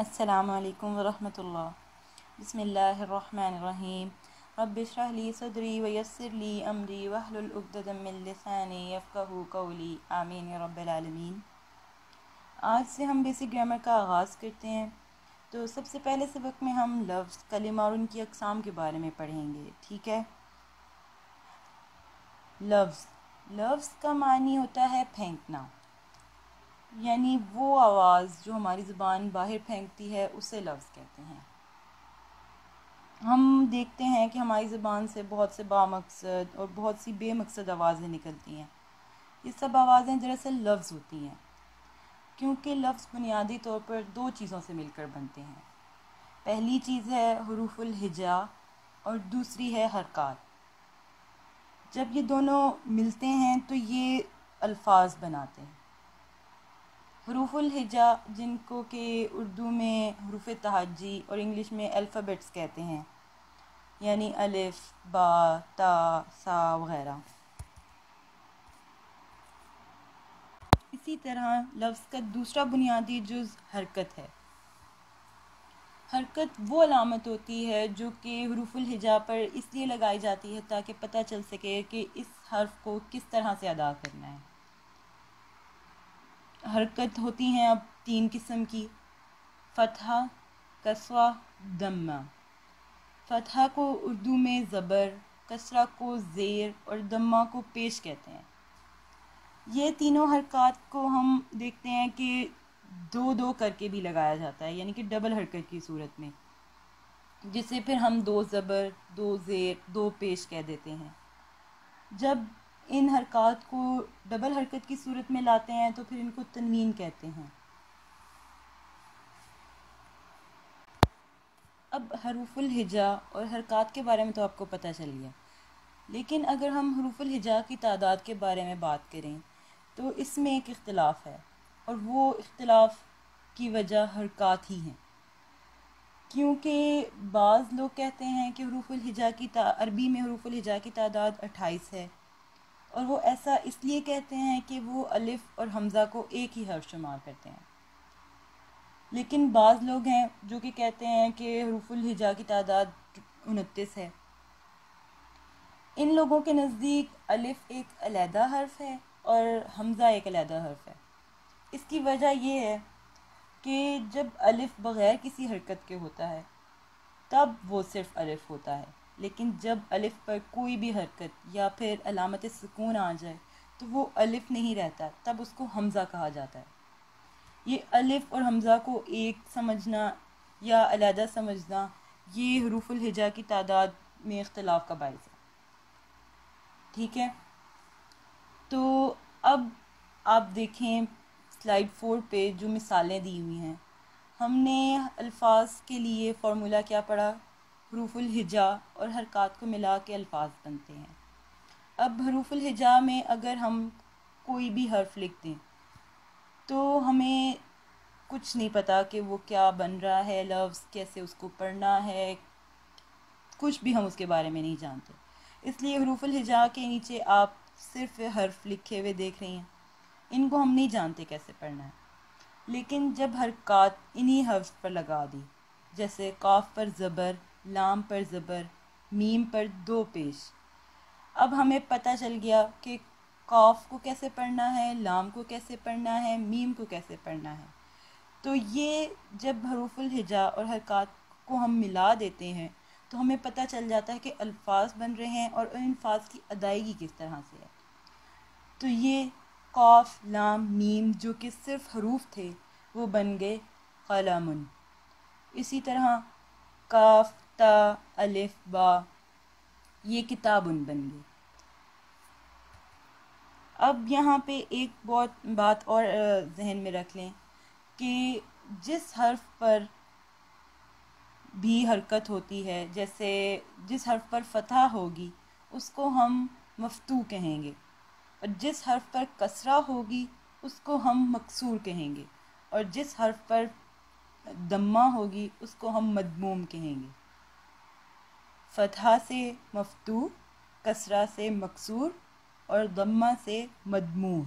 السلام علیکم ورحمۃ اللہ۔ بسم اللہ الرحمن الرحیم۔ رب اشرح لی صدری ویسر لی امری واحلل عقدۃ من لسانی یفقہوا قولی، آمین یا رب العالمین۔ آج سے ہم بیسک گرامر کا آغاز کرتے ہیں۔ تو سب سے پہلے سبق میں ہم لفظ، کلمہ اور ان کی اقسام کے بارے میں پڑھیں گے، ٹھیک ہے۔ لفظ کا معنی ہوتا ہے پھینکنا، یعنی وہ آواز جو ہماری زبان باہر پھینکتی ہے اسے لفظ کہتے ہیں۔ ہم دیکھتے ہیں کہ ہماری زبان سے بہت سے بامقصد اور بہت سی بے مقصد آوازیں نکلتی ہیں۔ یہ سب آوازیں دراصل لفظ ہوتی ہیں، کیونکہ لفظ بنیادی طور پر دو چیزوں سے مل کر بنتے ہیں۔ پہلی چیز ہے حروف الہجا اور دوسری ہے حرکات۔ جب یہ دونوں ملتے ہیں تو یہ الفاظ بناتے ہیں۔ حروف الہجا، جن کو کہ اردو میں حروف تہجی اور انگلش میں الفابیٹس کہتے ہیں، یعنی الف، با، تا، سا وغیرہ۔ اسی طرح لفظ کا دوسرا بنیادی جز حرکت ہے۔ حرکت وہ علامت ہوتی ہے جو کہ حروف الہجا پر اس لیے لگائی جاتی ہے تاکہ پتہ چل سکے کہ اس حرف کو کس طرح سے ادا کرنا ہے۔ حرکت ہوتی ہیں اب تین قسم کی: فتحہ، کسرہ، ضمہ۔ فتحہ کو اردو میں زبر، کسرہ کو زیر اور ضمہ کو پیش کہتے ہیں۔ یہ تینوں حرکات کو ہم دیکھتے ہیں کہ دو دو کر کے بھی لگایا جاتا ہے، یعنی کہ ڈبل حرکت کی صورت میں، جسے پھر ہم دو زبر، دو زیر، دو پیش کہہ دیتے ہیں۔ جب ان حرکات کو ڈبل حرکت کی صورت میں لاتے ہیں تو پھر ان کو تنوین کہتے ہیں۔ اب حروف الہجا اور حرکات کے بارے میں تو آپ کو پتہ چل گیا، لیکن اگر ہم حروف الہجا کی تعداد کے بارے میں بات کریں تو اس میں ایک اختلاف ہے، اور وہ اختلاف کی وجہ حرکات ہی ہیں، کیونکہ بعض لوگ کہتے ہیں کہ حروف الہجا کی عربی میں حروف الہجا کی تعداد 28 ہے، اور وہ ایسا اس لیے کہتے ہیں کہ وہ الف اور حمزہ کو ایک ہی حرف شمار کرتے ہیں۔ لیکن بعض لوگ ہیں جو کہ کہتے ہیں کہ حروف الہجا کی تعداد 29 ہے۔ ان لوگوں کے نزدیک الف ایک علیحدہ حرف ہے اور حمزہ ایک علیحدہ حرف ہے۔ اس کی وجہ یہ ہے کہ جب الف بغیر کسی حرکت کے ہوتا ہے تب وہ صرف الف ہوتا ہے، لیکن جب الف پر کوئی بھی حرکت یا پھر علامت سکون آ جائے تو وہ الف نہیں رہتا، تب اس کو حمزہ کہا جاتا ہے۔ یہ الف اور حمزہ کو ایک سمجھنا یا علیحدہ سمجھنا، یہ حروف الہجا کی تعداد میں اختلاف کا باعث ہے، ٹھیک ہے۔ تو اب آپ دیکھیں سلائیڈ 4 پہ جو مثالیں دی ہوئی ہیں، ہم نے الفاظ کے لیے فارمولا کیا پڑھا؟ حروف الہجا اور حرکات کو ملا کے الفاظ بنتے ہیں۔ اب حروف الہجا میں اگر ہم کوئی بھی حرف لکھ دیں تو ہمیں کچھ نہیں پتہ کہ وہ کیا بن رہا ہے، لفظ کیسے اس کو پڑھنا ہے، کچھ بھی ہم اس کے بارے میں نہیں جانتے۔ اس لیے حروف الہجا کے نیچے آپ صرف حرف لکھے ہوئے دیکھ رہی ہیں، ان کو ہم نہیں جانتے کیسے پڑھنا ہے۔ لیکن جب حرکات انہی حرف پر لگا دی، جیسے قاف پر زبر، لام پر زبر، میم پر دو پیش، اب ہمیں پتہ چل گیا کہ قاف کو کیسے پڑھنا ہے، لام کو کیسے پڑھنا ہے، میم کو کیسے پڑھنا ہے۔ تو یہ جب حروف الہجا اور حرکات کو ہم ملا دیتے ہیں تو ہمیں پتہ چل جاتا ہے کہ الفاظ بن رہے ہیں اور ان الفاظ کی ادائیگی کس طرح سے ہے۔ تو یہ قاف، لام، میم جو کہ صرف حروف تھے وہ بن گئے قلم۔ اسی طرح کاف، تا، الف، با، یہ کتاب بن گئی۔ اب یہاں پہ ایک بات اور ذہن میں رکھ لیں کہ جس حرف پر بھی حرکت ہوتی ہے، جیسے جس حرف پر فتحہ ہوگی اس کو ہم مفتوح کہیں گے، اور جس حرف پر کسرہ ہوگی اس کو ہم مکسور کہیں گے، اور جس حرف پر ضمہ ہوگی اس کو ہم مضموم کہیں گے۔ فتحہ سے مفتوح، کسرہ سے مکسور اور ضمہ سے مضموم،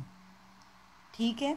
ٹھیک ہے۔